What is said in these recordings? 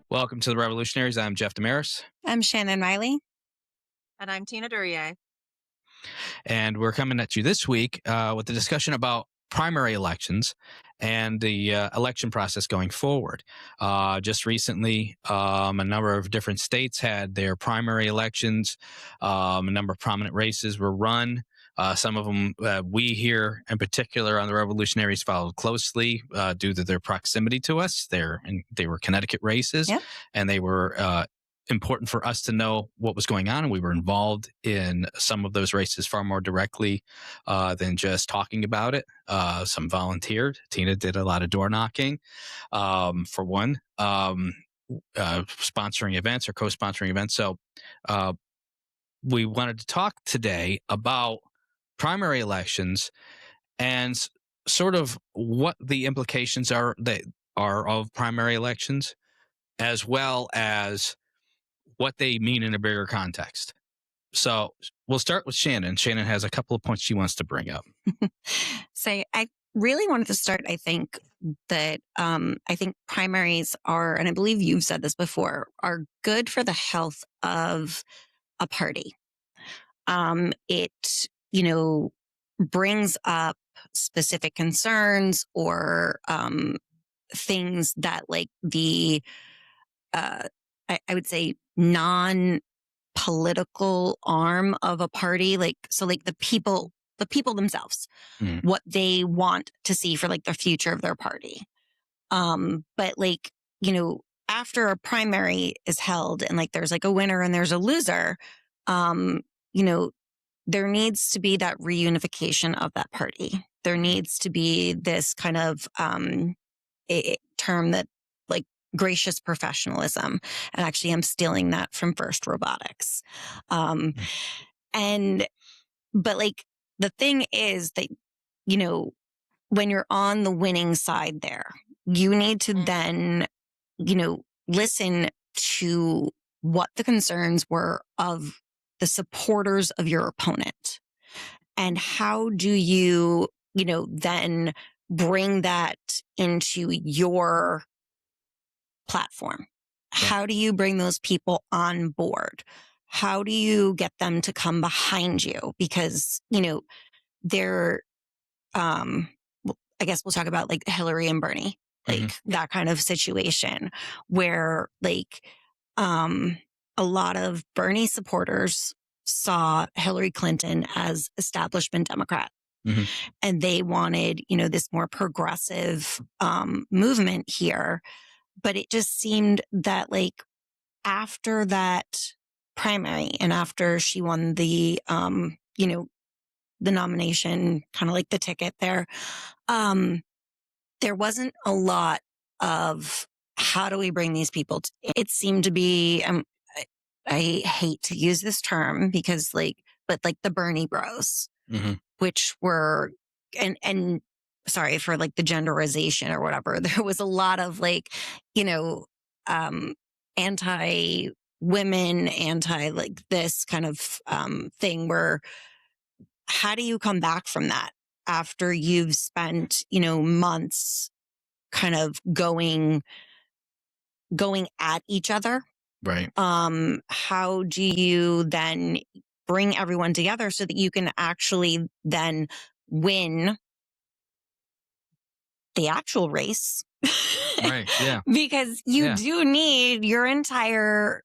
Welcome to the Revolutionaries. I'm Jeff Damaris, I'm Shannon Riley. And I'm Tina Duryea. and we're coming at you this week with a discussion about primary elections and the election process going forward. Just recently, a number of different states had their primary elections. A number of prominent races were run. Some of them we here in particular on the Revolutionaries followed closely due to their proximity to us. They were Connecticut races, Yep. and they were important for us to know what was going on. And we were involved in some of those races far more directly than just talking about it. Some volunteered. Tina did a lot of door knocking, for one, sponsoring events or co-sponsoring events. So we wanted to talk today about primary elections and sort of what the implications are of primary elections, as well as what they mean in a bigger context. So we'll start with Shannon. Shannon has a couple of points she wants to bring up. So I really wanted to start, I think that I think primaries are, and I believe you've said this before, are good for the health of a party. It, brings up specific concerns or things that like I would say non-political arm of a party, like the people themselves, what they want to see for like the future of their party. But like, after a primary is held and like there's like a winner and there's a loser, there needs to be that reunification of that party. There needs to be this kind of a term that like gracious professionalism. And actually I'm stealing that from First Robotics. But like the thing is that, when you're on the winning side there, you need to then, listen to what the concerns were of the supporters of your opponent. And how do you, then bring that into your platform? How do you bring those people on board? How do you get them to come behind you? Because, they're, I guess we'll talk about like Hillary and Bernie, like that kind of situation where like, a lot of Bernie supporters saw Hillary Clinton as establishment Democrat. And they wanted, this more progressive, movement here. But it just seemed that like after that primary and after she won the, the nomination, kind of like the ticket there, there wasn't a lot of how do we bring these people it seemed to be, I hate to use this term because but like the Bernie bros, which were, and sorry for like the genderization or whatever. There was a lot of like, anti women, anti like this kind of, thing where how do you come back from that after you've spent, months kind of going at each other? Right. How do you then bring everyone together so that you can actually then win the actual race? Right. Yeah. Because you do need your entire,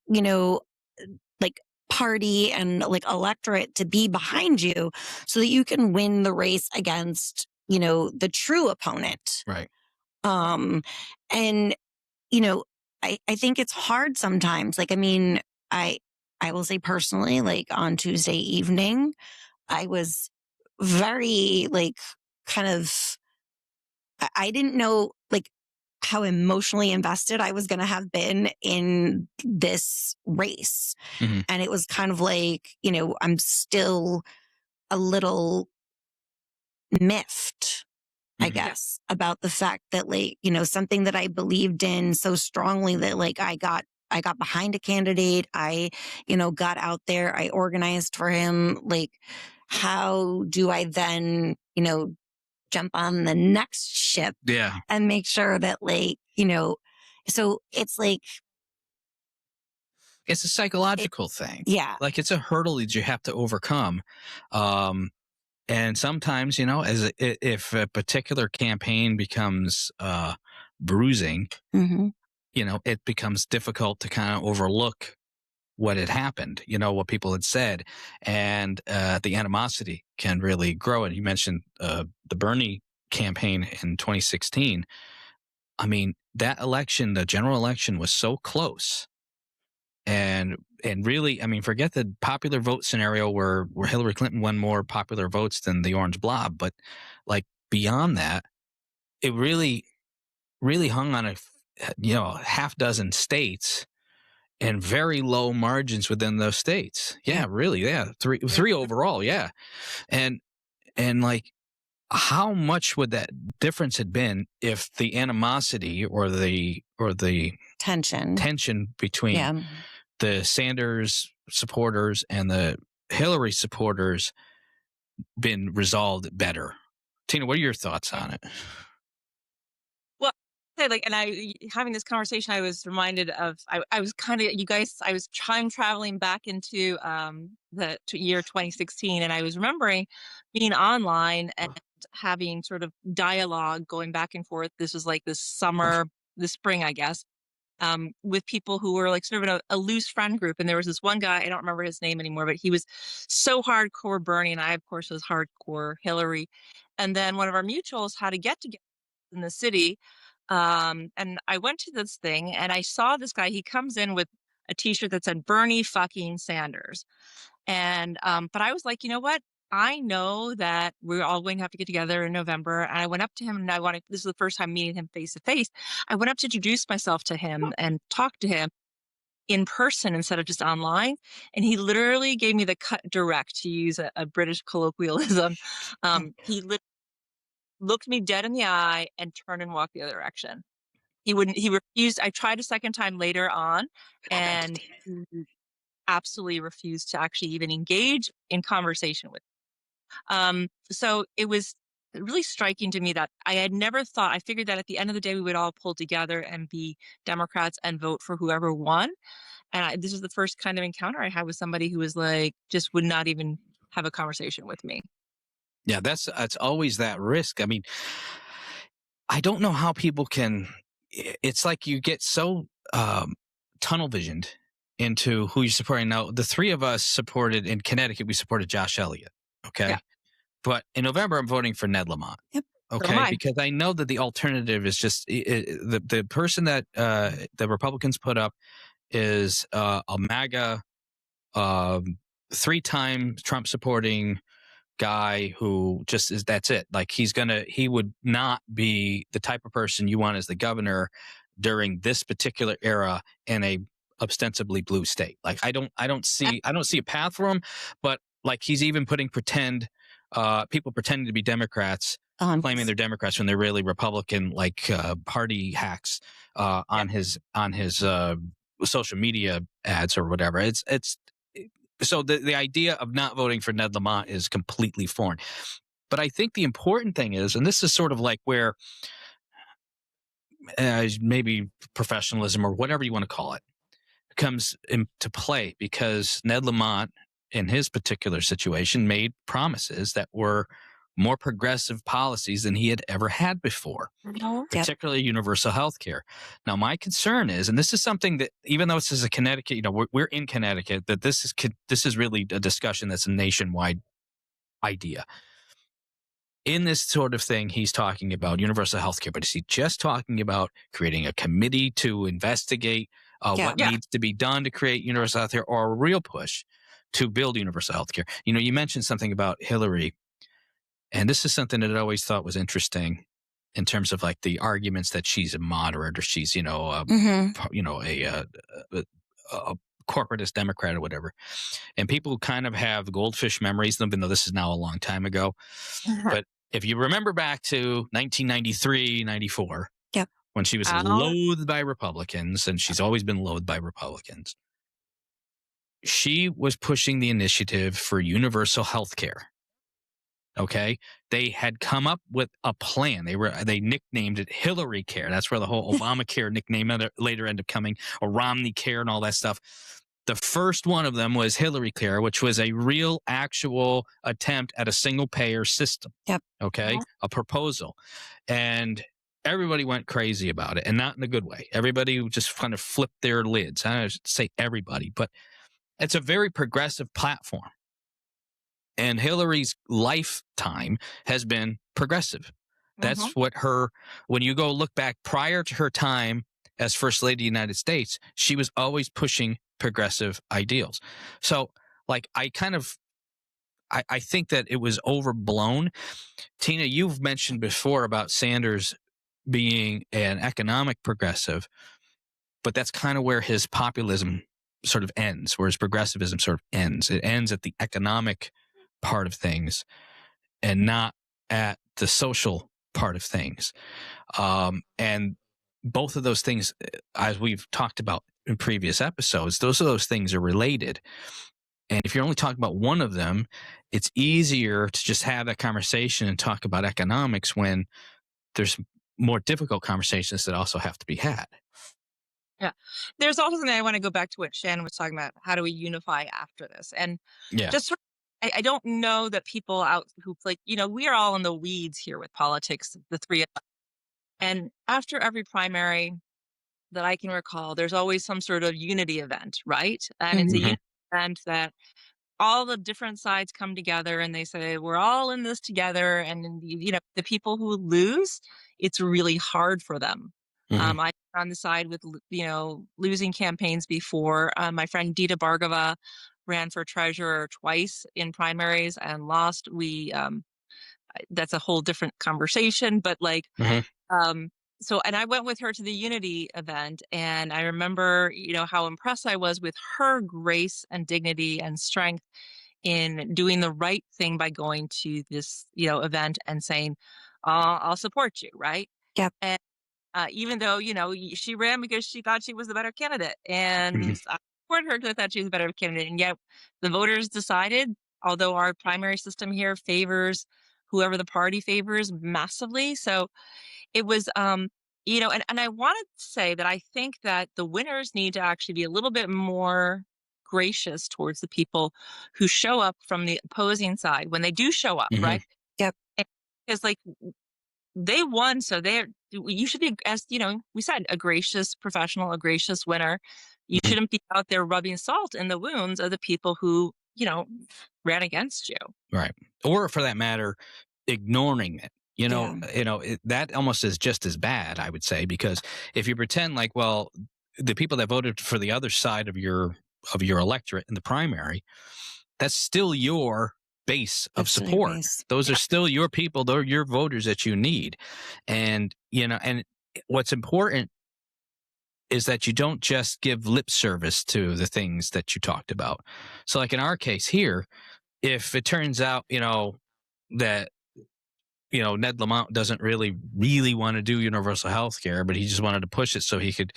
like party and like electorate to be behind you so that you can win the race against, the true opponent. Right. And, I think it's hard sometimes. Like, I mean, I will say personally, like on Tuesday evening, I was very like kind of, I didn't know like how emotionally invested I was going to have been in this race. And it was kind of like, I'm still a little miffed, I guess, about the fact that like, something that I believed in so strongly that like I got behind a candidate. I, got out there. I organized for him. Like, how do I then, jump on the next ship Yeah. and make sure that, like, so it's like, It's a psychological thing. yeah. Like, it's a hurdle that you have to overcome. And sometimes, if a particular campaign becomes bruising, Mm-hmm. it becomes difficult to kind of overlook what had happened, what people had said, and the animosity can really grow. And you mentioned the Bernie campaign in 2016. I mean, that election, the general election, was so close. And really, I mean, forget the popular vote scenario where Hillary Clinton won more popular votes than the Orange Blob, but like beyond that, it really, really hung on half dozen states and very low margins within those states. Yeah, really, yeah, three overall, yeah, and like, how much would that difference had been if the animosity or the tension between the Sanders supporters and the Hillary supporters been resolved better? Tina, what are your thoughts on it? Well, and having this conversation, I was reminded of, I was kind of, you guys, I was time traveling back into the year 2016, and I was remembering being online and having sort of dialogue going back and forth. This was like this summer, the spring, I guess, with people who were like sort of in a loose friend group. And there was this one guy, I don't remember his name anymore, but he was so hardcore Bernie, and I, of course, was hardcore Hillary. And then one of our mutuals had a get together in the city. And I went to this thing and I saw this guy. He comes in with a t-shirt that said Bernie fucking Sanders. And but I was like, you know what? I know that we're all going to have to get together in November. And I went up to him and this is the first time meeting him face to face. I went up to introduce myself to him and talk to him in person instead of just online. And he literally gave me the cut direct, to use a British colloquialism. He looked me dead in the eye and turned and walked the other direction. He refused. I tried a second time later on, and he absolutely refused to actually even engage in conversation with me. So it was really striking to me that I had never thought, I figured that at the end of the day, we would all pull together and be Democrats and vote for whoever won. And this is the first kind of encounter I had with somebody who was like, just would not even have a conversation with me. Yeah, that's always that risk. I mean, I don't know how people can. It's like you get so tunnel visioned into who you're supporting. Now, the three of us supported in Connecticut. We supported Josh Elliott. Okay, Yeah. But in November, I'm voting for Ned Lamont. Yep. Okay, because I know that the alternative is just the person that the Republicans put up is a MAGA, 3-time Trump supporting guy who just is, that's it. Like, he would not be the type of person you want as the governor during this particular era in a ostensibly blue state. Like, I don't see a path for him, but like, he's even putting people pretending to be Democrats, claiming they're Democrats when they're really Republican, like party hacks on his social media ads or whatever. It's so the idea of not voting for Ned Lamont is completely foreign. But I think the important thing is, and this is sort of like where maybe professionalism or whatever you want to call it comes into play, because Ned Lamont, in his particular situation, made promises that were more progressive policies than he had ever had before, particularly universal health care. Now, my concern is, and this is something that, even though this is a Connecticut, we're in Connecticut, that this is really a discussion that's a nationwide idea. In this sort of thing, he's talking about universal health care, but is he just talking about creating a committee to investigate what needs to be done to create universal health care, or a real push to build universal health care? You mentioned something about Hillary, and this is something that I always thought was interesting in terms of like the arguments that she's a moderate, or she's, a corporatist Democrat or whatever. And people kind of have goldfish memories, even though this is now a long time ago. But if you remember back to 1993, 94, when she was loathed by Republicans, and she's always been loathed by Republicans, she was pushing the initiative for universal health care. Okay, they had come up with a plan. They nicknamed it Hillary Care. That's where the whole Obamacare nickname later ended up coming, or Romney Care, and all that stuff. The first one of them was Hillary Care, which was a real, actual attempt at a single payer system. Yep. Okay, a proposal, and everybody went crazy about it, and not in a good way. Everybody just kind of flipped their lids. I don't say everybody, but it's a very progressive platform. And Hillary's lifetime has been progressive. That's what when you go look back prior to her time as First Lady of the United States, she was always pushing progressive ideals. So, like, I think that it was overblown. Tina, you've mentioned before about Sanders being an economic progressive, but that's kind of where his populism sort of ends, where his progressivism sort of ends. It ends at the economic part of things and not at the social part of things. And both of those things, as we've talked about in previous episodes, those things are related. And if you're only talking about one of them, it's easier to just have that conversation and talk about economics when there's more difficult conversations that also have to be had. Yeah. There's also something I want to go back to what Shannon was talking about. How do we unify after this? And just sort of, I don't know that people out who like, we are all in the weeds here with politics, the three of us. And after every primary that I can recall, there's always some sort of unity event, right? And it's a unity event that all the different sides come together and they say, we're all in this together. And, the people who lose, it's really hard for them. I'm on the side with, losing campaigns before. My friend Dita Bhargava ran for treasurer twice in primaries and lost. That's a whole different conversation, but like, and I went with her to the Unity event, and I remember, how impressed I was with her grace and dignity and strength in doing the right thing by going to this, event and saying, I'll support you, right? Yep. And even though, she ran because she thought she was the better candidate, and I supported her because I thought she was a better candidate, and yet the voters decided, although our primary system here favors whoever the party favors massively, so it was, and I wanted to say that I think that the winners need to actually be a little bit more gracious towards the people who show up from the opposing side when they do show up, right? Yep. Because like they won, so you should be, as we said, a gracious professional, a gracious winner. You shouldn't be out there rubbing salt in the wounds of the people who, ran against you. Right. Or for that matter, ignoring it. That almost is just as bad, I would say, because if you pretend like, well, the people that voted for the other side of your electorate in the primary, that's still your base of support. Those are still your people. They're your voters that you need. And, and what's important is that you don't just give lip service to the things that you talked about. So like in our case here, if it turns out, that Ned Lamont doesn't really want to do universal health care, but he just wanted to push it so he could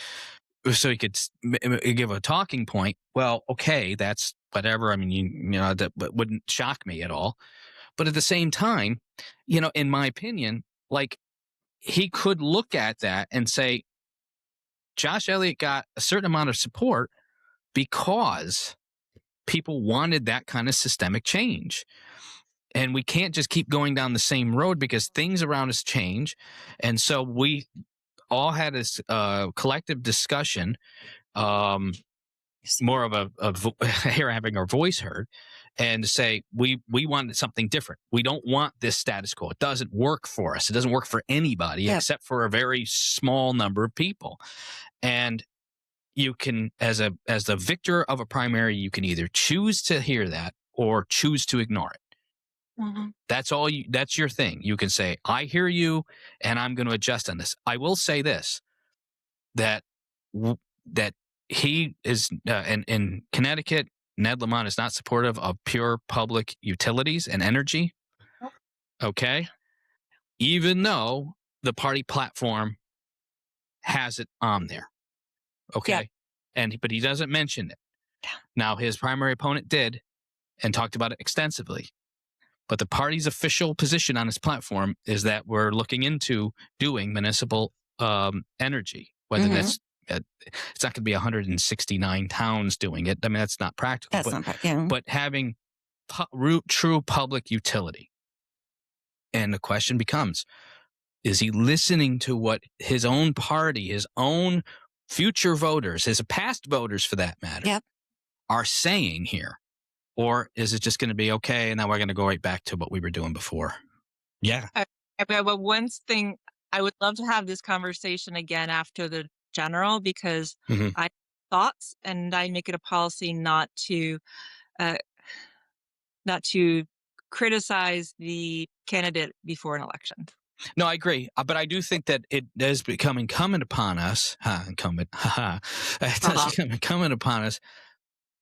give a talking point. Well, okay, that's whatever. I mean, that wouldn't shock me at all. But at the same time, in my opinion, like he could look at that and say, Josh Elliott got a certain amount of support because people wanted that kind of systemic change. And we can't just keep going down the same road because things around us change. And so we all had this collective discussion, more of here having our voice heard, and to say we wanted something different. We don't want this status quo. It doesn't work for us. It doesn't work for anybody except for a very small number of people. And you can, as the victor of a primary, you can either choose to hear that or choose to ignore it. That's your thing. You can say, I hear you and I'm going to adjust on this. I will say this, that he is in Connecticut, Ned Lamont is not supportive of pure public utilities and energy. Okay. Even though the party platform has it on there. Okay. But he doesn't mention it. Now his primary opponent did and talked about it extensively. But the party's official position on its platform is that we're looking into doing municipal energy, whether that's it's not going to be 169 towns doing it. I mean, that's not practical. That's not practical. But having true public utility. And the question becomes, is he listening to what his own party, his own future voters, his past voters for that matter, are saying here? Or is it just going to be, okay, and now we're going to go right back to what we were doing before? Yeah. But one thing, I would love to have this conversation again after the general, because I have thoughts, and I make it a policy not to criticize the candidate before an election. No, I agree. But I do think that it does become incumbent upon us, incumbent upon us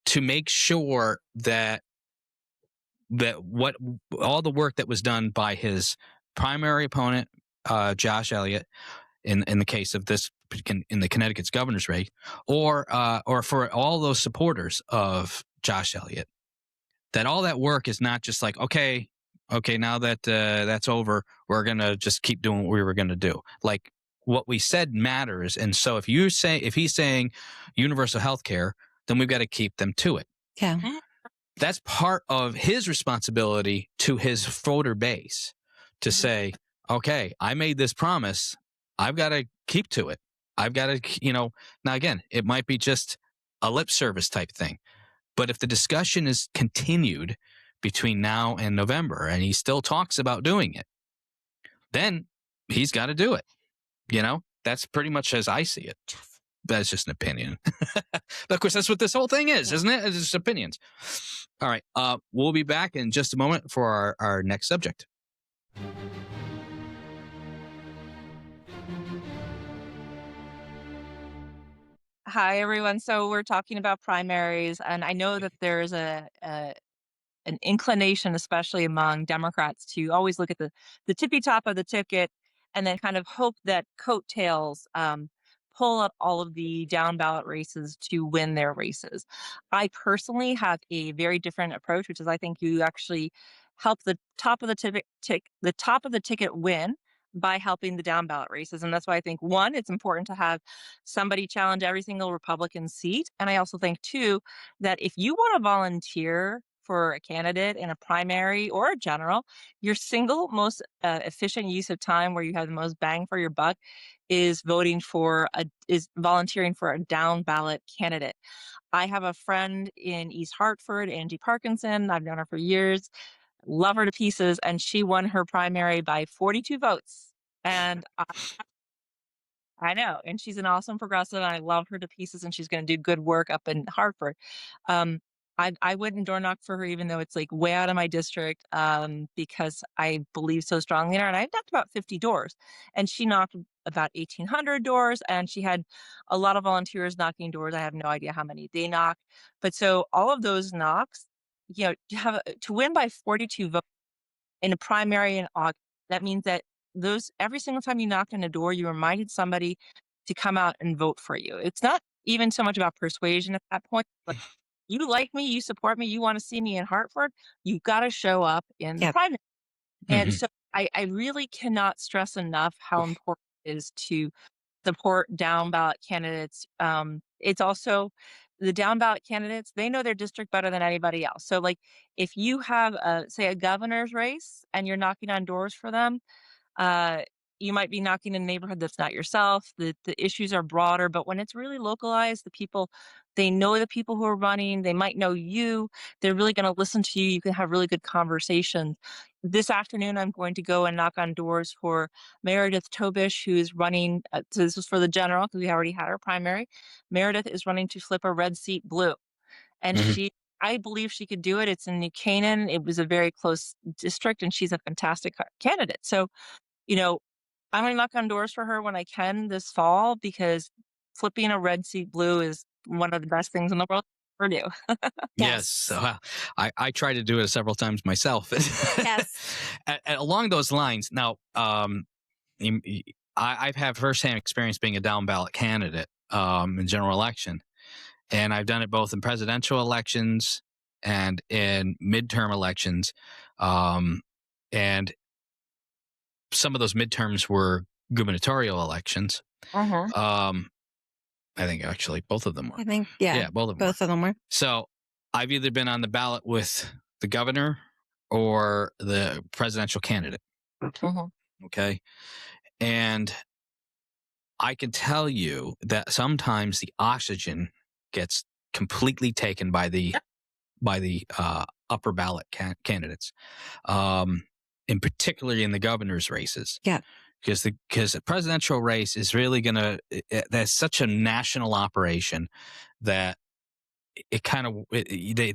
to make sure that what all the work that was done by his primary opponent, Josh Elliott, in the case of this, in the Connecticut's governor's race, or for all those supporters of Josh Elliott, that all that work is not just like, okay, now that that's over, we're going to just keep doing what we were going to do. Like, what we said matters. And so if he's saying universal health care, then we've got to keep them to it. Yeah. That's part of his responsibility to his voter base to say, okay, I made this promise. I've got to keep to it. I've got to, now again, it might be just a lip service type thing. But if the discussion is continued between now and November and he still talks about doing it, then he's got to do it. That's pretty much as I see it. That's just an opinion. But of course, that's what this whole thing is, isn't it? It's just opinions. All right. We'll be back in just a moment for our next subject. Hi, everyone. So we're talking about primaries, and I know that there's an inclination, especially among Democrats, to always look at the tippy top of the ticket and then kind of hope that coattails pull up all of the down ballot races to win their races. I personally have a very different approach, which is I think you actually help the top of the ticket win by helping the down ballot races. And that's why I think, one, it's important to have somebody challenge every single Republican seat. And I also think, two, that if you want to volunteer for a candidate in a primary or a general, your single most efficient use of time, where you have the most bang for your buck, is volunteering for a down ballot candidate. I have a friend in East Hartford, Angie Parkinson. I've known her for years, love her to pieces, and she won her primary by 42 votes. And I know, and she's an awesome progressive, and I love her to pieces, and she's going to do good work up in Hartford. I wouldn't door knock for her, even though it's like way out of my district, because I believe so strongly in her. And I've knocked about 50 doors, and she knocked about 1,800 doors, and she had a lot of volunteers knocking doors. I have no idea how many they knocked, but so all of those knocks, to win by 42 votes in a primary in August, that means that every single time you knocked on a door, you reminded somebody to come out and vote for you. It's not even so much about persuasion at that point, but you like me, you support me, you want to see me in Hartford, you've got to show up in the primary. And so I really cannot stress enough how important it is to support down ballot candidates. It's also the down ballot candidates, they know their district better than anybody else. So like, if you have say a governor's race and you're knocking on doors for them, you might be knocking in a neighborhood that's not yourself. The issues are broader, but when it's really localized, they know the people who are running, they might know you, they're really going to listen to you. You can have really good conversations. This afternoon, I'm going to go and knock on doors for Meredith Tobish, who is running. So this is for the general, because we already had our primary. Meredith is running to flip a red seat blue. And I believe she could do it. It's in New Canaan. It was a very close district, and she's a fantastic candidate. So, I'm going to knock on doors for her when I can this fall, because flipping a red seat blue is one of the best things in the world to ever do. Yes. I tried to do it several times myself. Yes. Along those lines, now, I've had firsthand experience being a down ballot candidate in general election. And I've done it both in presidential elections and in midterm elections. and some of those midterms were gubernatorial elections. I think actually both of them were. I think, yeah, both of them. Both of them were. So I've either been on the ballot with the governor or the presidential candidate. Okay. And I can tell you that sometimes the oxygen gets completely taken by the upper ballot candidates, in particularly in the governor's races. Yeah. Because the presidential race is really that's such a national operation that it kind of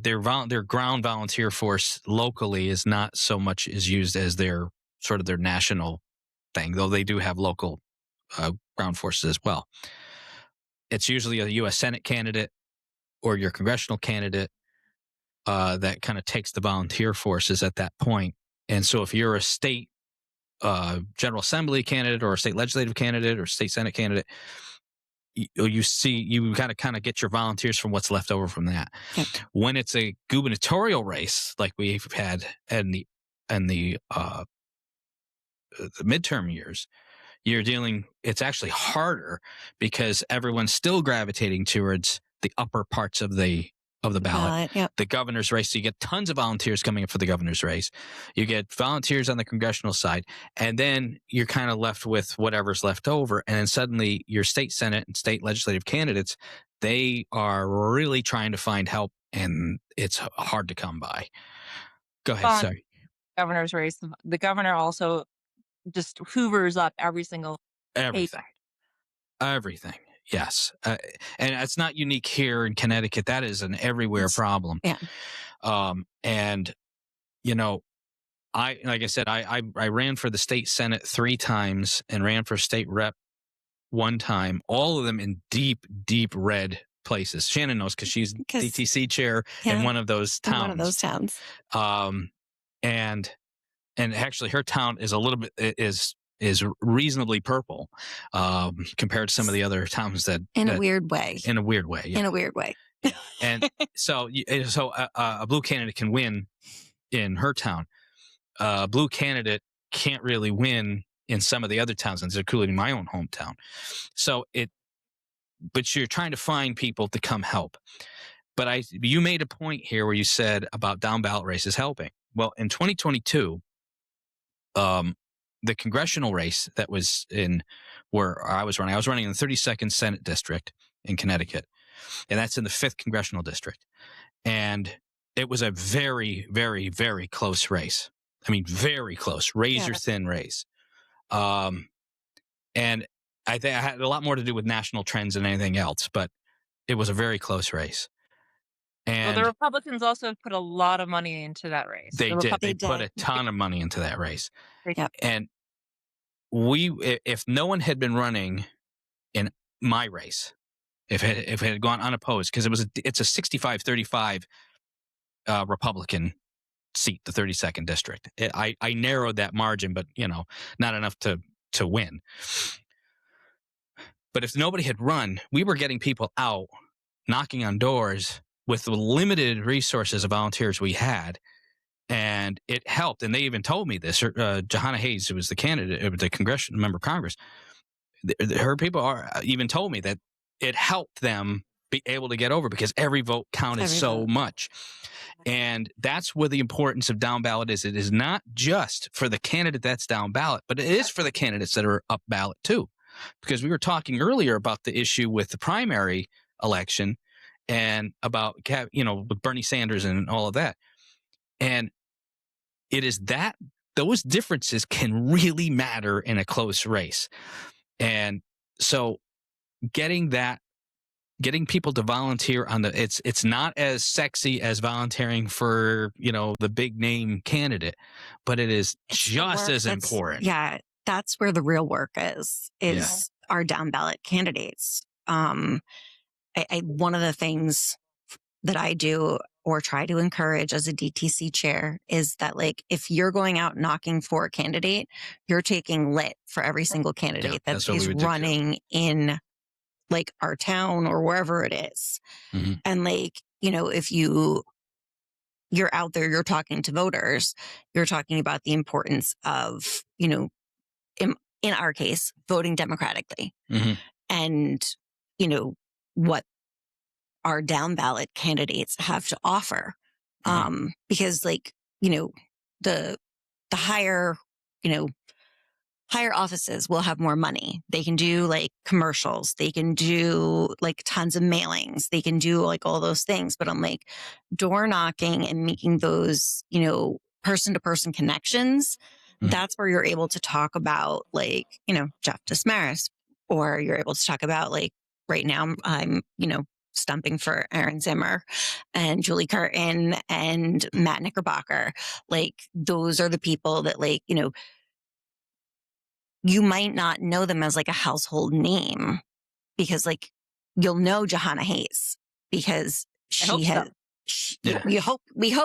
their ground volunteer force locally is not so much is used as their sort of their national thing, though they do have local ground forces as well. It's usually a U.S. Senate candidate or your congressional candidate that kind of takes the volunteer forces at that point. And so if you're a state General Assembly candidate or a state legislative candidate or state Senate candidate, you got to kind of get your volunteers from what's left over from that. Yep. When it's a gubernatorial race like we've had in the midterm years, it's actually harder because everyone's still gravitating towards the upper parts of the ballot. Yep. The governor's race, so you get tons of volunteers coming up for the governor's race. You get volunteers on the congressional side, and then you're kind of left with whatever's left over. And then suddenly your state Senate and state legislative candidates, they are really trying to find help, and it's hard to come by. Go ahead, sorry. Governor's race. The governor also just hoovers up everything. Everything. Yes. And it's not unique here in Connecticut. That is an everywhere problem. Yeah. And, like I said, I ran for the state Senate 3 times and ran for state rep 1 time, all of them in deep, deep red places. Shannon knows because she's DTC chair in one of those towns. One of those towns. And actually her town is a little bit, is reasonably purple compared to some of the other towns in a weird way. In a weird way. Yeah. In a weird way. Yeah. And so a blue candidate can win in her town. A blue candidate can't really win in some of the other towns, including my own hometown. But you're trying to find people to come help. But you made a point here where you said about down ballot races helping. Well, in 2022, the congressional race that was in where I was running in the 32nd Senate district in Connecticut, and that's in the 5th congressional district. And it was a very, very, very close race. I mean, very close, razor thin race. And I think I had a lot more to do with national trends than anything else, but it was a very close race. And the Republicans also have put a lot of money into that race. They did. They put a ton of money into that race. Yep. And if no one had been running in my race, if it had gone unopposed, because it's a 65-35 Republican seat, the 32nd district. I narrowed that margin, but not enough to win. But if nobody had run, we were getting people out, knocking on doors with the limited resources of volunteers we had. And it helped. And they even told me this. Johanna Hayes, who was the candidate, the congressional member of Congress, her people even told me that it helped them be able to get over because every vote counted so much. And that's where the importance of down ballot is. It is not just for the candidate that's down ballot, but it is for the candidates that are up ballot too. Because we were talking earlier about the issue with the primary election and about, with Bernie Sanders and all of that. And it is that those differences can really matter in a close race. And so getting people to volunteer on it's not as sexy as volunteering for, the big name candidate, but it is just as important. Yeah. That's where the real work is our down ballot candidates. One of the things that I do or try to encourage as a DTC chair is that, if you're going out knocking for a candidate, you're taking lit for every single candidate that is running in our town or wherever it is. Mm-hmm. And if you you're out there, you're talking to voters, you're talking about the importance of, in our case, voting democratically Mm-hmm. and, what our down ballot candidates have to offer. Because like, the higher, higher offices will have more money. They can do like commercials. They can do like tons of mailings. They can do like all those things. But I'm like, door knocking and making those, person to person connections. That's where you're able to talk about like, Jeff Dismaris, or you're able to talk about like right now I'm, stumping for Aaron Zimmer and Julie Curtin and Matt Knickerbocker. Like those are the people that like, you might not know them as like a household name because like you'll know Johanna Hayes because I hope she so. has. We hope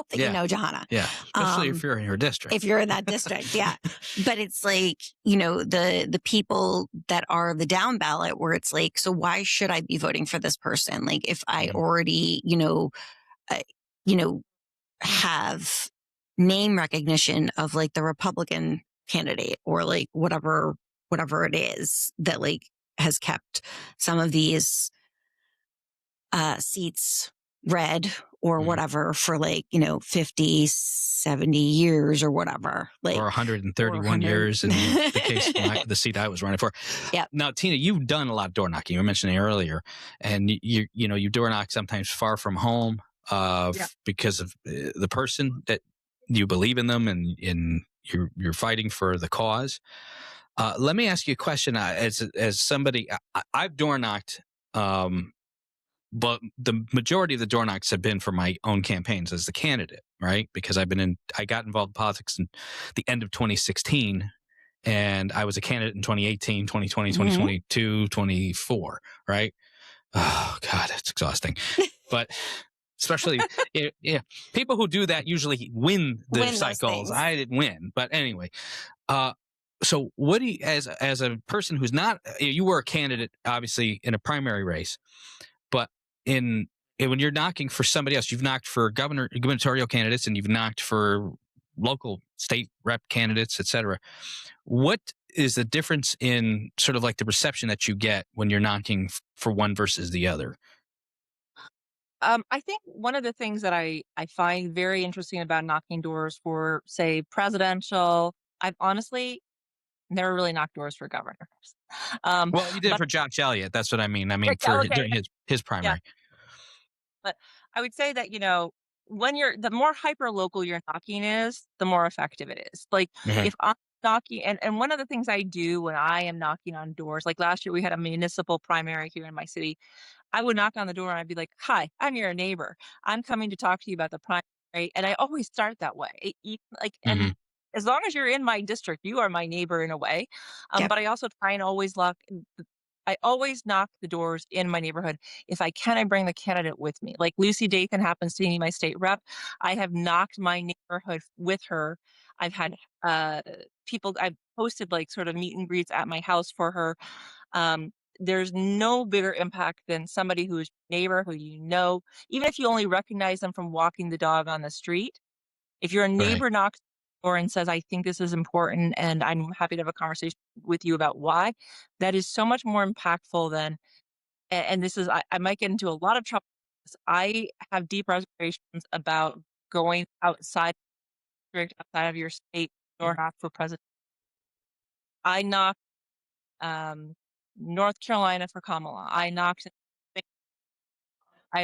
that you know Johanna. Yeah, especially if you're in her district. If you're in that district, yeah. But it's like the people that are the down ballot where it's like, so why should I be voting for this person? Like if I already uh, you know have name recognition of like the Republican candidate or like whatever it is that like has kept some of these seats red or whatever for like 50 70 years or whatever, like or 131 years in the case of the seat I was running for. Yeah. Now, Tina, you've done a lot of door knocking. You were mentioning earlier, and you door knock sometimes far from home because of the person that you believe in them and you're fighting for the cause. Let me ask you a question. As somebody, I've door knocked. But the majority of the door knocks have been for my own campaigns as the candidate, right? Because I got involved in politics in the end of 2016, and I was a candidate in 2018, 2020, 2022, 24, right? Oh, God, it's exhausting. But especially, people who do that usually win the cycles. I didn't win. But anyway, so what do you, as a person who's not, you were a candidate, obviously, in a primary race, but when you're knocking for somebody else, you've knocked for gubernatorial candidates and you've knocked for local state rep candidates, et cetera. What is the difference in sort of like the reception that you get when you're knocking for one versus the other? I think one of the things that I find very interesting about knocking doors for, say, presidential, I've honestly never really knocked doors for governors. Well, you did it but for Josh Elliott. That's what I mean. During his yeah, primary. but I would say that, when the more hyper local your knocking is, the more effective it is. Like if I'm knocking, and one of the things I do when I am knocking on doors, like last year we had a municipal primary here in my city. I would knock on the door and I'd be like, "Hi, I'm your neighbor. I'm coming to talk to you about the primary." And I always start that way. And as long as you're in my district, you are my neighbor in a way. Yep. But I also try and I always knock the doors in my neighborhood. If I can, I bring the candidate with me. Like Lucy Dathan happens to be my state rep. I have knocked my neighborhood with her. I've had I've posted like sort of meet and greets at my house for her. There's no bigger impact than somebody who is your neighbor, who even if you only recognize them from walking the dog on the street. If your neighbor knocks on the door and says, "I think this is important and I'm happy to have a conversation with you about why," that is so much more impactful than, and this is, I might get into a lot of trouble. I have deep reservations about going outside of your state or not for president. I knocked North Carolina for Kamala. I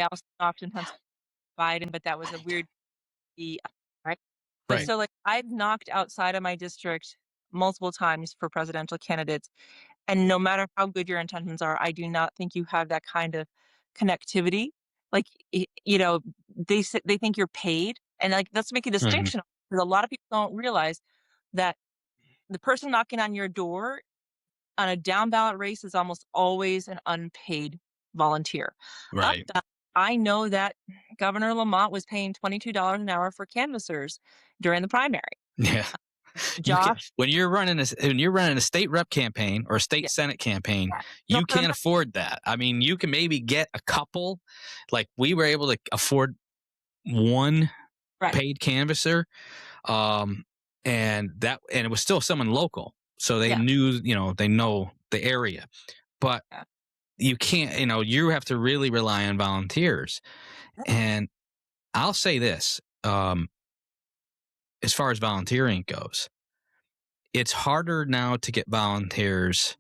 also knocked in Pennsylvania for Biden, but that was a weird, right? But Right. so like I've knocked outside of my district multiple times for presidential candidates. And no matter how good your intentions are, I do not think you have that kind of connectivity. Like, they think you're paid. And like, let's make a distinction because a lot of people don't realize that the person knocking on your door on a down ballot race is almost always an unpaid volunteer. Right. I know that Governor Lamont was paying $22 an hour for canvassers during the primary. Yeah. Josh, when you're running a state rep campaign or a state senate campaign, you can't afford that. I mean, you can maybe get a couple. Like we were able to afford one paid canvasser, and it was still someone local, so they knew, they know the area, but you can't, you have to really rely on volunteers. And I'll say this, as far as volunteering goes, it's harder now to get volunteers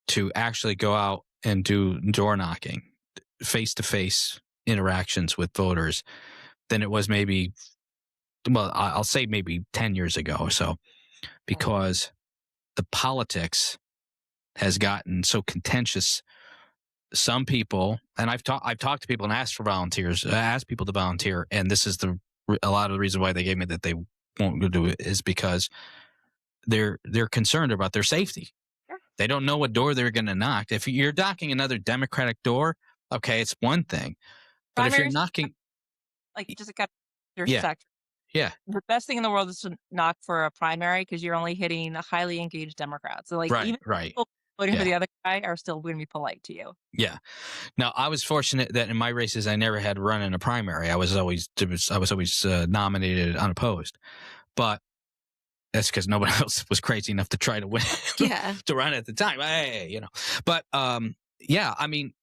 to actually go out and do door knocking, face-to-face interactions with voters than it was maybe, well, I'll say maybe 10 years ago or so, because the politics has gotten so contentious. Some people, and I've talked to people and asked people to volunteer, and this is a lot of the reason why they gave me that they won't do it is because they're concerned about their safety. Sure. They don't know what door they're going to knock. If you're knocking another Democratic door, okay, it's one thing, but if you're knocking, like, just got your yeah, sector. yeah, The best thing in the world is to knock for a primary because you're only hitting a highly engaged Democrat. So, like, even people voting for the other guy are still going to be polite to you. Yeah. Now, I was fortunate that in my races, I never had run in a primary. I was always nominated unopposed, but that's because nobody else was crazy enough to try to win, to run at the time. Hey, but yeah, I mean,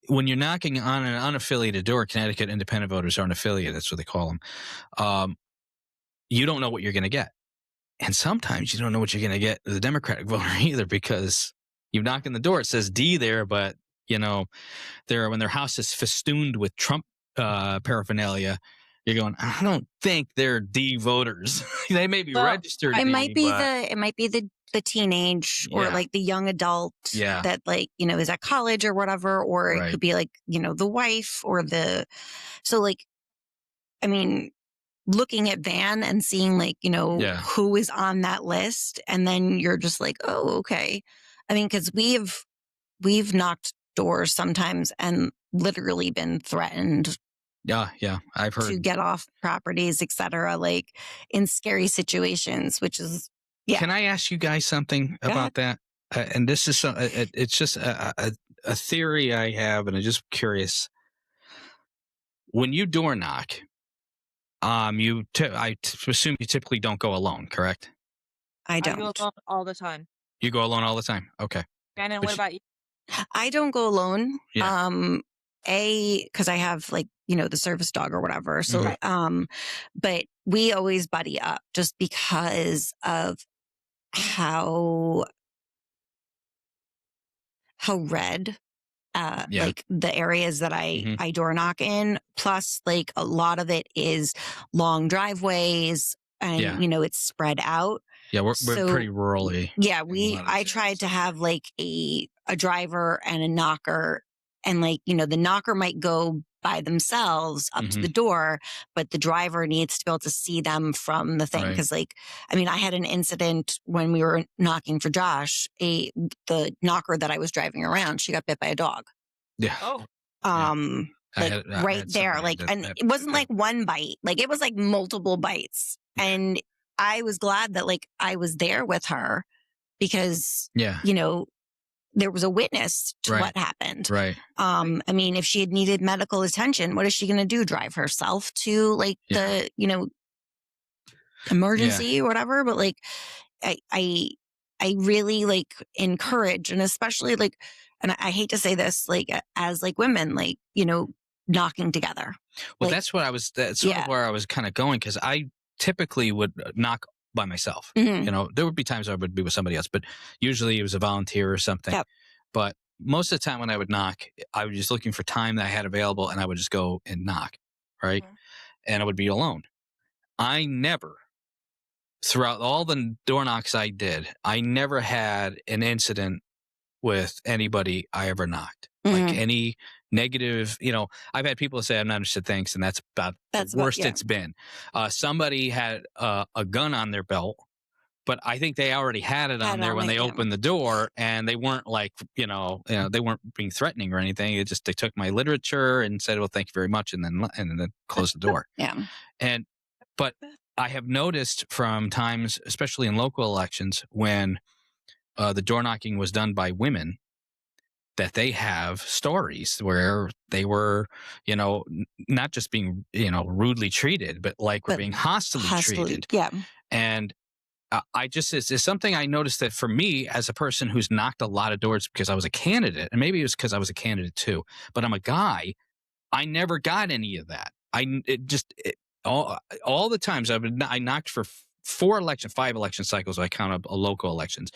when you're knocking on an unaffiliated door, Connecticut independent voters aren't affiliated. That's what they call them. You don't know what you're going to get. And sometimes you don't know what you're going to get the Democratic voter either, because you knock on the door, it says D there, but when their house is festooned with Trump paraphernalia, you're going, I don't think they're D voters. They may be registered. It might be the teenage or like the young adult that is at college or whatever, or it could be like, the wife or so like, I mean, looking at Van and seeing who is on that list. And then you're just like, oh, okay. I mean, cause we've knocked doors sometimes and literally been threatened. Yeah. I've heard to get off properties, et cetera, like in scary situations, which is, Can I ask you guys something about that? And this is, it's just a theory I have, and I'm just curious. When you door knock, I assume you typically don't go alone, correct? I don't. I go alone all the time. You go alone all the time? Okay. Shannon, what about you? I don't go alone. Yeah. Because I have the service dog or whatever. So, but we always buddy up just because of how red like the areas that I door knock in, plus like a lot of it is long driveways and it's spread out. Yeah, we're pretty rurally. Yeah, I tried to have like a driver and a knocker, and the knocker might go by themselves up to the door, but the driver needs to be able to see them from the thing. Because I had an incident when we were knocking for Josh. The knocker that I was driving around, she got bit by a dog. Yeah. Oh. Right there. And it wasn't like one bite. It was like multiple bites. And I was glad that I was there with her because, there was a witness to what happened. Right. If she had needed medical attention, what is she going to do? Drive herself to the, emergency or whatever. But I really encourage, and especially and I hate to say this, as women, knocking together. Well, that's sort of where I was kind of going, because I typically would knock by myself. There would be times I would be with somebody else, but usually it was a volunteer or something. Yep. But most of the time when I would knock, I was just looking for time that I had available, and I would just go and knock, right? And I would be alone. I never, throughout all the door knocks I did, I never had an incident with anybody I ever knocked. Any negative, I've had people say I'm not interested, thanks, and that's about the worst it's been. Somebody had a gun on their belt, but I think they already had it on there when they opened the door, and they weren't they weren't being threatening or anything. They took my literature and said, "Well, thank you very much," and then closed the door. But I have noticed from times, especially in local elections, when the door knocking was done by women, that they have stories where they were, not just being, rudely treated, but like were But being hostily treated. yeah. And it's something I noticed that for me as a person who's knocked a lot of doors because I was a candidate, and maybe it was because I was a candidate too, but I'm a guy, I never got any of that. All the times I knocked for 5 election cycles. I count up local elections,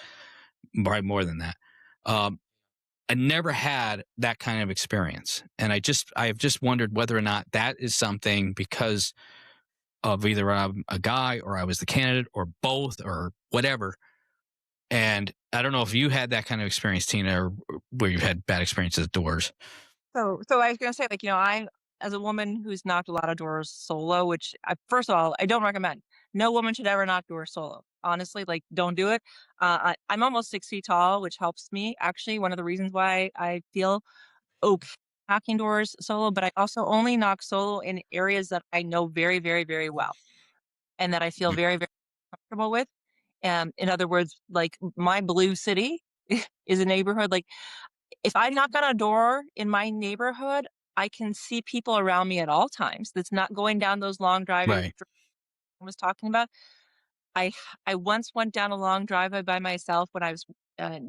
probably more than that. I never had that kind of experience, and I have just wondered whether or not that is something because of either I'm a guy or I was the candidate or both or whatever. And I don't know if you had that kind of experience, Tina, or where you've had bad experiences at doors. So I was gonna say, like, I, as a woman who's knocked a lot of doors solo, which first of all, I don't recommend. No woman should ever knock doors solo. Honestly, like, don't do it. I'm almost 6 feet tall, which helps me. Actually, one of the reasons why I feel okay knocking doors solo, but I also only knock solo in areas that I know very, very, very well, and that I feel Mm. very, very comfortable with. In other words, like, my blue city is a neighborhood. Like, if I knock on a door in my neighborhood, I can see people around me at all times. That's not going down those long drives Right. I was talking about. I I once went down a long driveway by myself when I was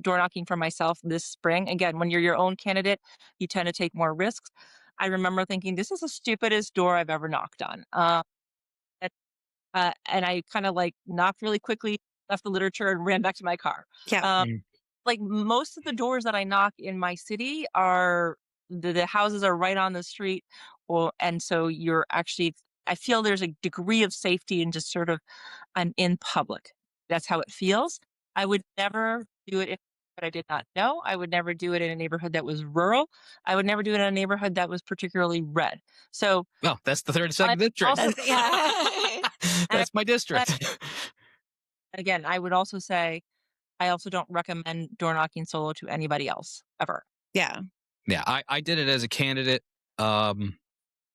door knocking for myself this spring. Again, when you're your own candidate, you tend to take more risks. I remember thinking, "This is the stupidest door I've ever knocked on." And I kind of like knocked really quickly, left the literature, and ran back to my car. Yeah. Mm. Like, most of the doors that I knock in my city are the houses are right on the street, and so you're actually. I feel there's a degree of safety in just sort of I'm in public. That's how it feels. I would never do it in but I did not know. I would never do it in a neighborhood that was rural. I would never do it in a neighborhood that was particularly red. So Well, that's the I 32nd district. also Yeah. and That's my district. again, I would also say I also don't recommend door knocking solo to anybody else ever. Yeah. Yeah, I did it as a candidate.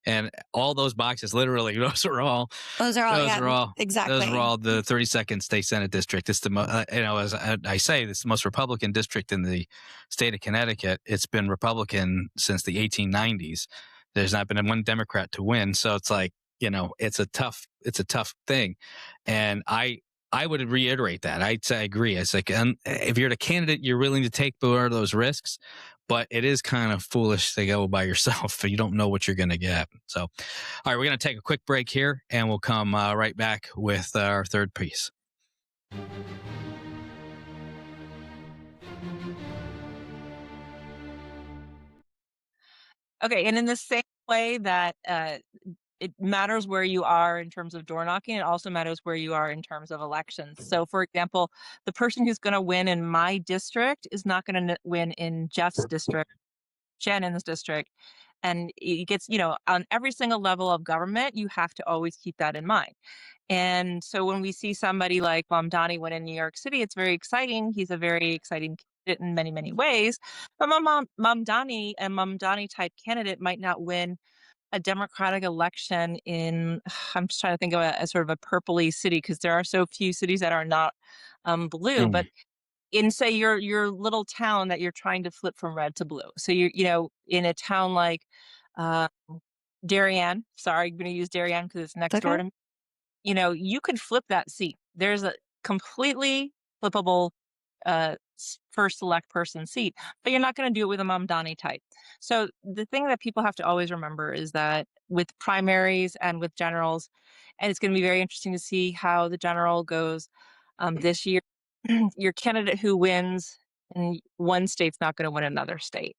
And all those boxes, literally, Those are all, those yeah, are all, exactly. those are all the 32nd state Senate district. It's as I say, it's the most Republican district in the state of Connecticut. It's been Republican since the 1890s. There's not been one Democrat to win. So it's like, it's a tough thing. And I would reiterate that. I'd say I agree. It's like, if you're the candidate, you're willing to take more of those risks, but it is kind of foolish to go by yourself. You don't know what you're going to get. So, all right, we're going to take a quick break here, and we'll come right back with our third piece. Okay, and in the same way that it matters where you are in terms of door knocking, it also matters where you are in terms of elections. So, for example, the person who's going to win in my district is not going to win in Jeff's district, Shannon's district. And it gets, on every single level of government, you have to always keep that in mind. And so when we see somebody like Mamdani win in New York City, it's very exciting. He's a very exciting candidate in many, many ways. But Mamdani, a Mamdani type candidate, might not win a Democratic election in, I'm just trying to think of a sort of a purpley city because there are so few cities that are not blue. Mm. But in, say, your little town that you're trying to flip from red to blue. So in a town like uh, Darien. Sorry, I'm going to use Darien because it's next door Okay. to me. You could flip that seat. There's a completely flippable first select person seat, but you're not going to do it with a Mamdani type. So the thing that people have to always remember is that with primaries and with generals, and it's going to be very interesting to see how the general goes this year. Your candidate who wins in one state's not going to win another state.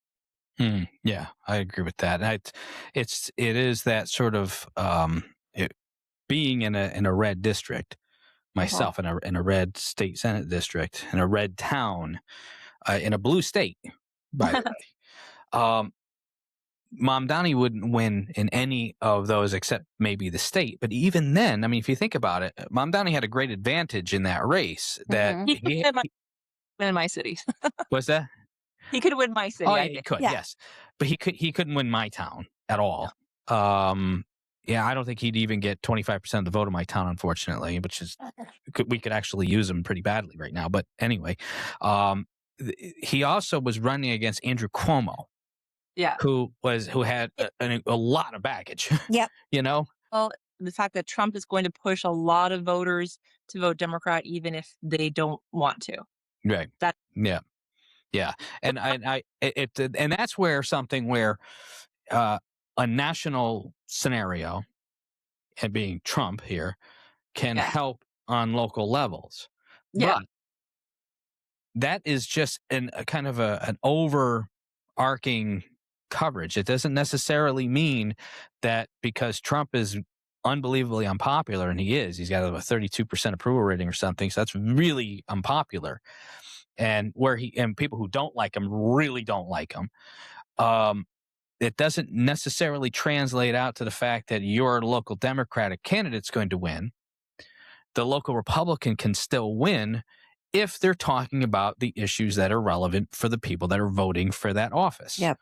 Yeah, I agree with that. It is that sort of being in a red district myself, in a red state Senate district, in a red town, in a blue state, by the way. Mamdani wouldn't win in any of those except maybe the state. But even then, I mean, if you think about it, Mamdani had a great advantage in that race. That He could win in my city. was that. He could win my city. Oh, I yeah, he think. could, Yeah. yes, but he couldn't win my town at all. Yeah, I don't think he'd even get 25% of the vote of my town, unfortunately, which is we could actually use him pretty badly right now. But anyway, he also was running against Andrew Cuomo, Yeah. who had a lot of baggage. Yep. You know, Well, the fact that Trump is going to push a lot of voters to vote Democrat, even if they don't want to. right? That Yeah, yeah, and that's where something where a national scenario, and being Trump here, can yeah, help on local levels, yeah, but that is just a kind of an overarching coverage. It doesn't necessarily mean that because Trump is unbelievably unpopular, and he's got a 32% approval rating or something, so that's really unpopular. And people who don't like him really don't like him. It doesn't necessarily translate out to the fact that your local Democratic candidate's going to win. The local Republican can still win if they're talking about the issues that are relevant for the people that are voting for that office. Yep.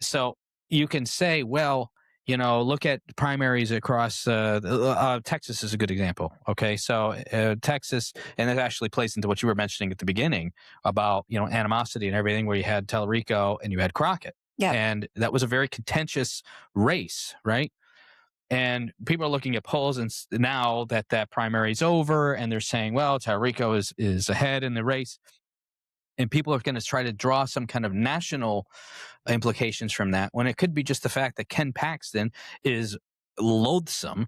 So you can say, well, look at primaries across Texas is a good example. Okay, so Texas, and it actually plays into what you were mentioning at the beginning about animosity and everything, where you had Tellerico and you had Crockett, Yep. and that was a very contentious race, right? And people are looking at polls, and now that primary is over, and they're saying, well, Tellerico is ahead in the race, and people are going to try to draw some kind of national implications from that, when it could be just the fact that Ken Paxton is loathsome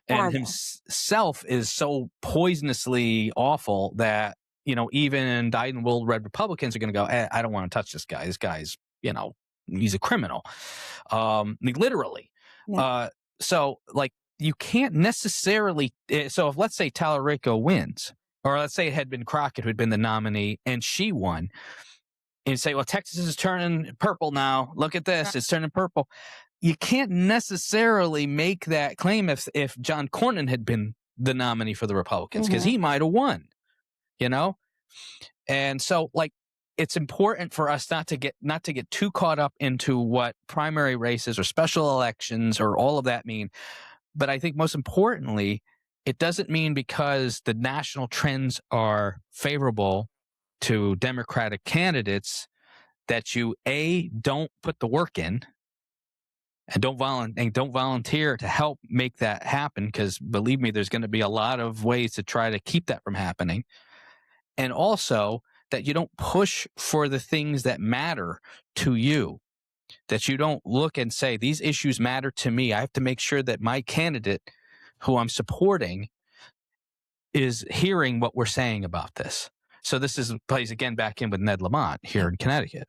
and Horrible. himself is so poisonously awful that even dyed-in-the-wool red Republicans are going to go, I don't want to touch this guy. This guy's he's a criminal, literally. Yeah. So like you can't necessarily. So if, let's say, Tallarico wins, or let's say it had been Crockett who had been the nominee and she won, and say, well, Texas is turning purple now. Look at this. It's turning purple. You can't necessarily make that claim if John Cornyn had been the nominee for the Republicans, because he might have won, And so, like, it's important for us not to get too caught up into what primary races or special elections or all of that mean. But I think most importantly, it doesn't mean because the national trends are favorable to Democratic candidates that you don't put the work in and don't volunteer to help make that happen, because believe me, there's going to be a lot of ways to try to keep that from happening. And also that you don't push for the things that matter to you, that you don't look and say, these issues matter to me. I have to make sure that my candidate who I'm supporting is hearing what we're saying about this. So this plays again back in with Ned Lamont here in Connecticut.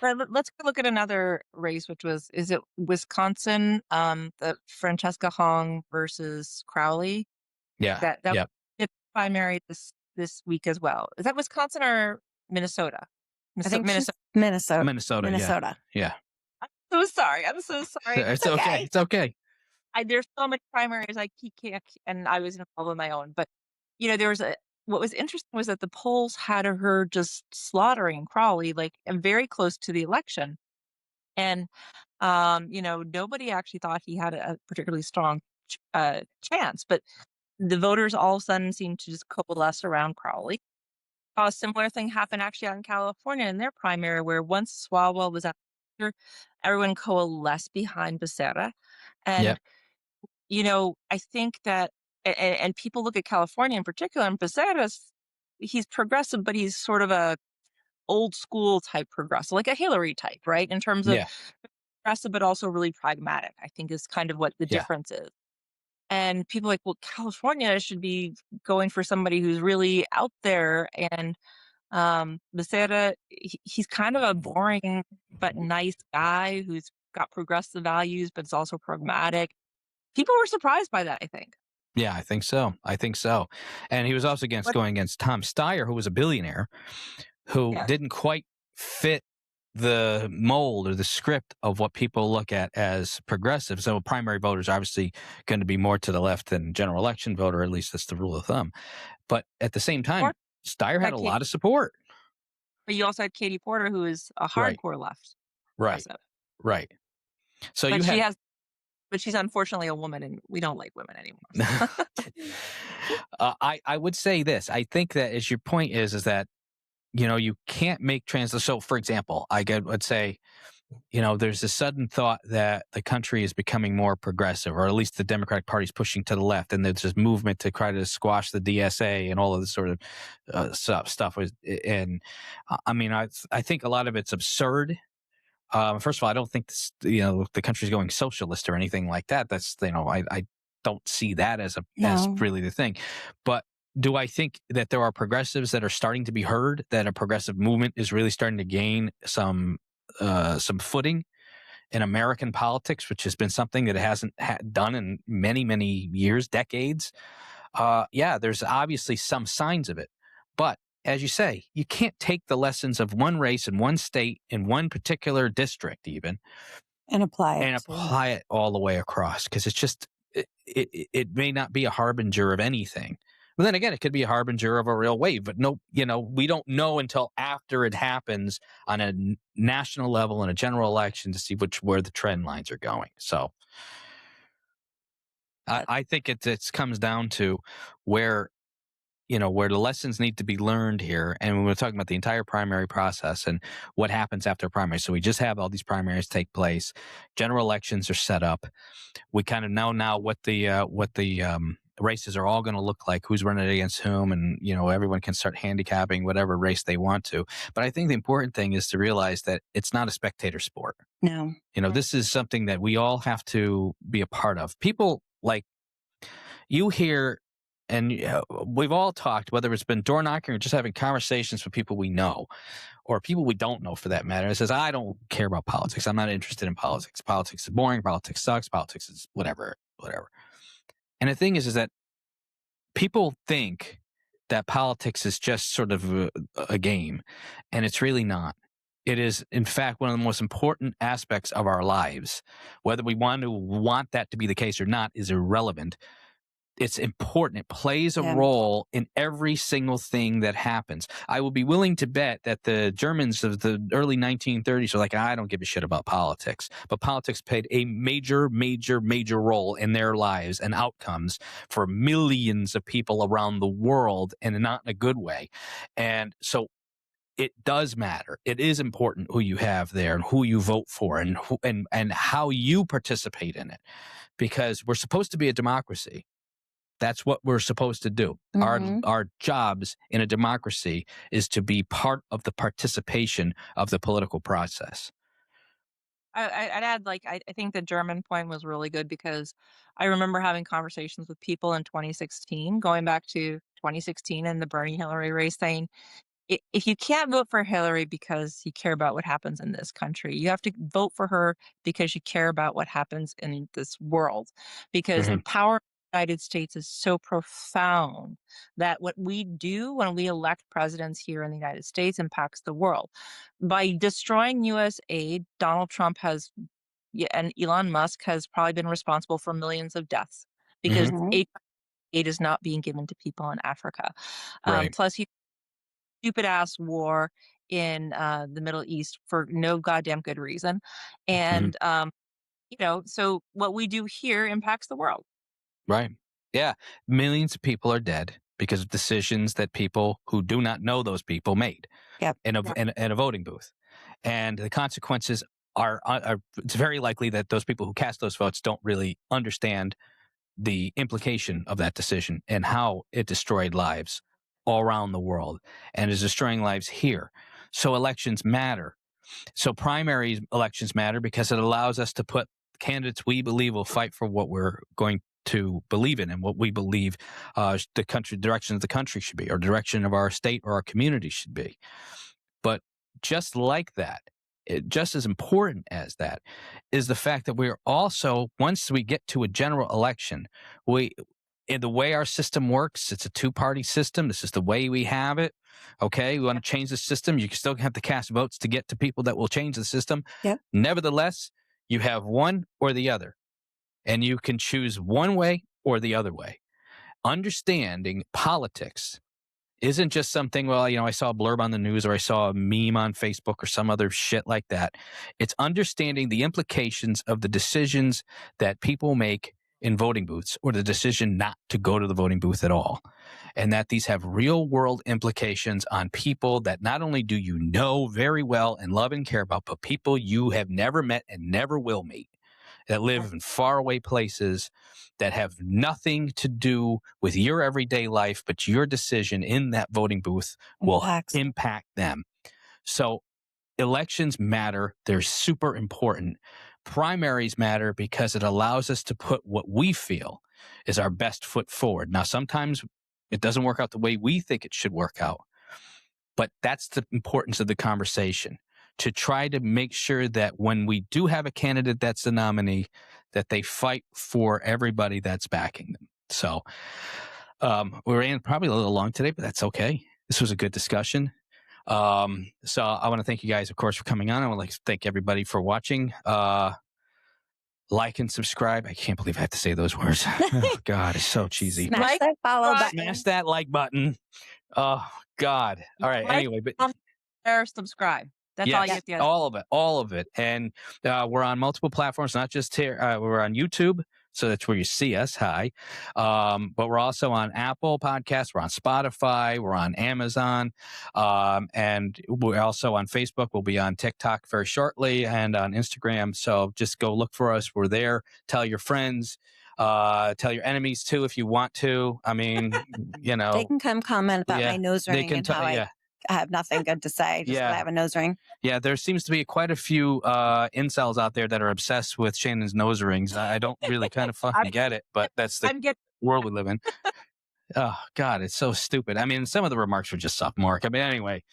Right, let's look at another race, which is it Wisconsin, the Francesca Hong versus Crowley? Yeah. That Yep. was primary this week as well. Is that Wisconsin or Minnesota? I think Minnesota. Minnesota. Yeah. I'm so sorry. It's okay. It's okay. There's so many primaries I can't, and I was involved in my own. But there was what was interesting was that the polls had her just slaughtering Crawley, like, and very close to the election. And nobody actually thought he had a particularly strong chance, but the voters all of a sudden seemed to just coalesce around Crowley. A similar thing happened actually out in California in their primary, where once Swalwell was out there, everyone coalesced behind Becerra. And, Yep. I think that, and people look at California in particular, and Becerra's, he's progressive, but he's sort of a old school type progressive, like a Hillary type, right? In terms of Yeah. progressive, but also really pragmatic, I think is kind of what the Yeah. difference is. And people are like, well, California should be going for somebody who's really out there. And Becerra, he's kind of a boring but nice guy who's got progressive values, but is also pragmatic. People were surprised by that, I think. Yeah, I think so. And he was also going against Tom Steyer, who was a billionaire, who didn't quite fit the mold or the script of what people look at as progressive. So primary voters are obviously going to be more to the left than general election voter, at least that's the rule of thumb. But at the same time, Steyer had a lot of support. But you also had Katie Porter, who is a hardcore left. Right. So but she's unfortunately a woman, and we don't like women anymore. I would say this. I think that, as your point is that you can't make So, for example, would say, there's a sudden thought that the country is becoming more progressive, or at least the Democratic Party is pushing to the left, and there's this movement to try to squash the DSA and all of this sort of stuff. And I mean, I think a lot of it's absurd. First of all, I don't think the country's going socialist or anything like that. That's I don't see that as as really the thing. But do I think that there are progressives that are starting to be heard? That a progressive movement is really starting to gain some footing in American politics, which has been something that it hasn't done in many, many years, decades. Yeah, there's obviously some signs of it, but as you say, you can't take the lessons of one race in one state in one particular district even and apply it all the way across, because it's just it may not be a harbinger of anything. But then again, it could be a harbinger of a real wave. But no, we don't know until after it happens on a national level in a general election to see where the trend lines are going. So I think it comes down to where where the lessons need to be learned here. And when we're talking about the entire primary process and what happens after primary. So we just have all these primaries take place. General elections are set up. We kind of know now what the races are all going to look like, who's running against whom, and everyone can start handicapping whatever race they want to. But I think the important thing is to realize that it's not a spectator sport. No. This is something that we all have to be a part of. People like you hear, and we've all talked, whether it's been door knocking or just having conversations with people we know or people we don't know for that matter. It says, I don't care about politics. I'm not interested in politics. Politics is boring. Politics sucks. Politics is whatever. And the thing is that people think that politics is just sort of a game, and it's really not. It is, in fact, one of the most important aspects of our lives. Whether we want that to be the case or not is irrelevant. It's important. It plays a role in every single thing that happens. I will be willing to bet that the Germans of the early 1930s are like, I don't give a shit about politics. But politics played a major, major, major role in their lives and outcomes for millions of people around the world, and not in a good way. And so it does matter. It is important who you have there and who you vote for and and how you participate in it, because we're supposed to be a democracy. That's what we're supposed to do. Mm-hmm. Our jobs in a democracy is to be part of the participation of the political process. I'd add, I think the German point was really good, because I remember having conversations with people in 2016, going back to 2016 and the Bernie Hillary race, saying, if you can't vote for Hillary because you care about what happens in this country, you have to vote for her because you care about what happens in this world. Because the power of the United States is so profound that what we do when we elect presidents here in the United States impacts the world. By destroying U.S. aid, Donald Trump and Elon Musk has probably been responsible for millions of deaths, because aid is not being given to people in Africa. Right. Plus, stupid ass war in the Middle East for no goddamn good reason. And so what we do here impacts the world. Right. Yeah. Millions of people are dead because of decisions that people who do not know those people made in a voting booth. And the consequences are it's very likely that those people who cast those votes don't really understand the implication of that decision and how it destroyed lives all around the world and is destroying lives here. So elections matter. So primary elections matter because it allows us to put candidates we believe will fight for what we're going to believe in and what we believe the direction of the country should be, or direction of our state or our community should be. But just like that, just as important as that is the fact that we're also, once we get to a general election, in the way our system works, it's a two-party system. This is the way we have it. Okay, we want to change the system. You can still have to cast votes to get to people that will change the system. Yep. Nevertheless, you have one or the other, and you can choose one way or the other way. Understanding politics isn't just something, well, I saw a blurb on the news or I saw a meme on Facebook or some other shit like that. It's understanding the implications of the decisions that people make in voting booths or the decision not to go to the voting booth at all. And that these have real world implications on people that not only do you know very well and love and care about, but people you have never met and never will meet that live in faraway places that have nothing to do with your everyday life, but your decision in that voting booth will impact them. So elections matter. They're super important. Primaries matter because it allows us to put what we feel is our best foot forward. Now, sometimes it doesn't work out the way we think it should work out, but that's the importance of the conversation, to try to make sure that when we do have a candidate that's the nominee, that they fight for everybody that's backing them. So we ran probably a little long today, but that's okay. This was a good discussion. So I want to thank you guys, of course, for coming on. I would like to thank everybody for watching. Like and subscribe. I can't believe I have to say those words. Oh, God, it's so cheesy. Smash that follow button. Smash that like button. Oh, God. All right. Anyway, but subscribe. That's all you have to do. All of it. And we're on multiple platforms, not just here. We're on YouTube. So that's where you see us. Hi. But we're also on Apple Podcasts. We're on Spotify. We're on Amazon. And we're also on Facebook. We'll be on TikTok very shortly and on Instagram. So just go look for us. We're there. Tell your friends. Tell your enemies too if you want to. I mean, you know. They can come comment about my nose ring and how I have nothing good to say just because I have a nose ring. Yeah, there seems to be quite a few incels out there that are obsessed with Shannon's nose rings. I don't really kind of fucking get it, but that's the world we live in. Oh, God, it's so stupid. I mean, some of the remarks were just sophomoric. I mean, anyway,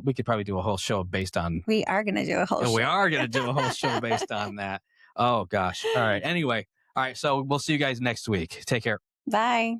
we could probably do a whole show based on. We are going to do a whole show. We are going to do a whole show based on that. Oh, gosh. All right. Anyway. All right. So we'll see you guys next week. Take care. Bye.